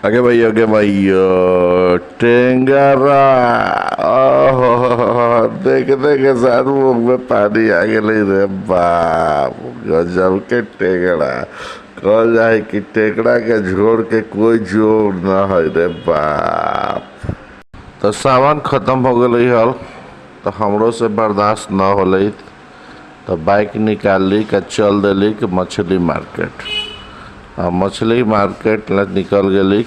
आगे भाई टेंगरा। ओह, देखने के साथ मुंह में पानी आ गई रे बाप। गजब के टेंगरा। कह जाए कि टेंगरा के झोर के कोई जोर न है रे बाप। तो सामान खत्म हो गई हल, तो हमरो से बर्दाश्त न होल, तो बाइक निकाल ली का चल दिली कि मछली मार्केट। मछली मार्केट निकल गई।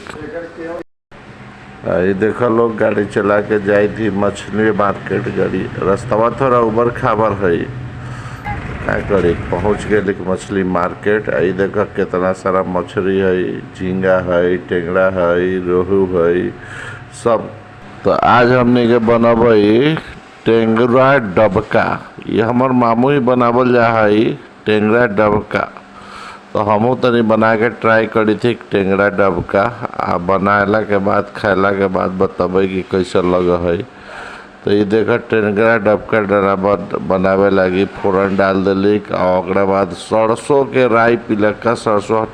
ये देखो लोग गाड़ी चला के जाई थी मछली मार्केट। गाड़ी रास्ता थोड़ा उबर खाबर है, क्या करी पहुँच गए मछली मार्केट। आई देखो कितना सारा मछली है, झींगा है, टेंगरा है, रोहू है सब। तो आज हमने के बनबई टेंगरा डबका। ये हमार मामू ही बनावल जा है टेंगरा डबका। तो हमू तनी बना के ट्राई करी थी टेंगरा डबका। आ बनाला के बाद खाला के बाद बताबे कि कैसा लग है। तो ये देखा टेंगरा डबका बनावे लगी फोरन डाल दिली। और बाद सरसों के राई पिलका सरसों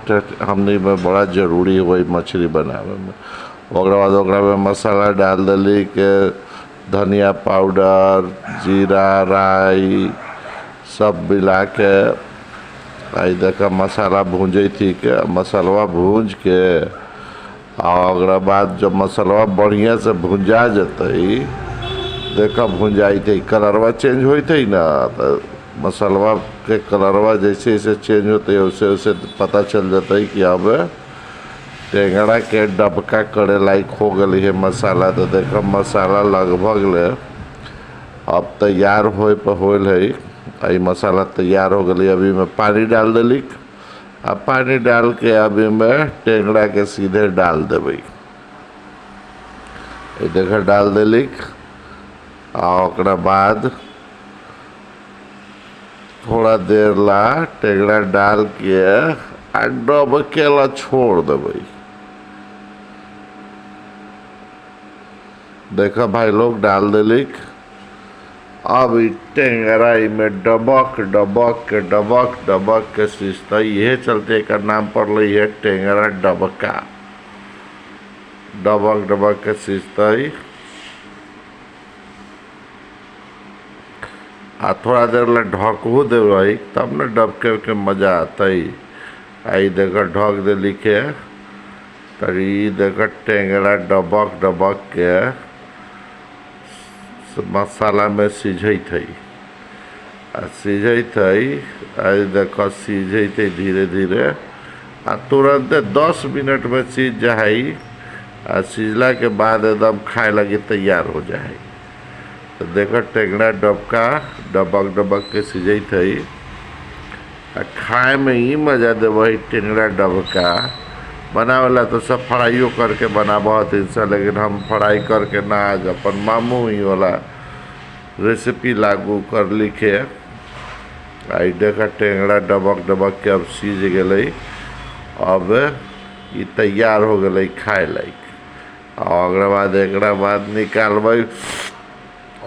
हमने में बड़ा जरूरी हुई मछली बनावे में। बाद में मसाला डाल दिली के धनिया पाउडर, जीरा, राई सब मिला के। आई देखा मसाला भूंजे थी के मसालवा भूंज के। और बाद जब मसालवा बढ़िया से भुंजा जतई, देखा भुंजाई थी कलरवा चेंज होई थी ना। तो मसालवा के कलरवा जैसे जैसे चेंज होते वैसे वैसे पता चल जाता है कि अब टेंगड़ा के डबका करे लायक हो गई है मसाला। तो देखा मसाला लगभग ले अब तैयार होए पर होल है। आई मसाला तैयार हो गई। अभी मैं पानी डाल दिली। अब पानी डाल के अभी मैं टेंगड़ा के सीधे डाल देवे। देखा डाल दिली। और बाद थोड़ा देर ला टेंगड़ा डाल के डबके ला छोड़ देवे। देखा भाई लोग डाल दिली। अब टेंगरा में डबक डबक के डबक डबक के सीजता। यह चलते एक नाम पड़ रही है टेंगरा डबका। डबक डबक के सीजता। आ थोड़ा देर ला ढकू दे रही, तब न डबके के मजा आता ही। आई देखा ढक दे लिखे। तरी देखा टेंगरा डबक डबक के मसाला में सीझत है। सीझत है। आई देख सीझत है धीरे धीरे। आ तुरंत 10 मिनट में सीझ जाए। आ सीझला के बाद एकदम खाए लगी तैयार हो जाए। तो देखो टेंगरा डबका डबक डबक के सीझत है। आ खाए में ही मजा देवे टेंगरा डबका। बनावेला तो सब फ्राइयो करके बनाबत इंसान, लेकिन हम फ्राई करके ना आज अपन मामू ही वाला रेसिपी लागू कर लिखे। आई देखा टेंगरा डबक डबक के अब सीझ गई। अब ये तैयार हो गई खाए लायक। और बाद एक बाद निकालबे।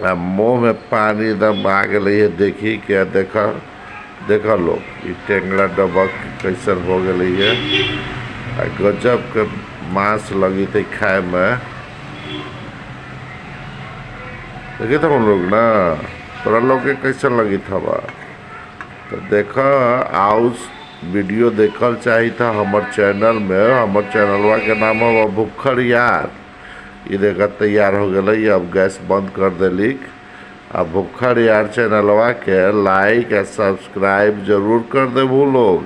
मुँह में पानी एकदम आ गई है। देखी क्या देखा देखा लोग ये टेंगरा डबक कैसन हो गई है। गजब के मांस लगी थी खाए में। देखे थे हम लोग ना, तोरा लोग के कैसा लगी था बा। तो देखा आओ वीडियो देखल चाहिए था हमार चैनल में। हमार चैनलवा के नाम है भुखर यार। ये देखा तैयार हो गई। अब गैस बंद कर दिली। अब भुखर यार चैनलवा के लाइक और सब्सक्राइब जरूर कर दे लोग।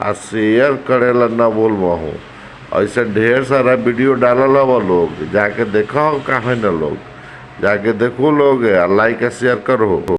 आ शेयर करेला न भूल महू। ऐसे ढेर सारा वीडियो डालल वो लोग, जाके देखो कहाँ न लोग, जाके देखो लोग, लाइक और शेयर करो।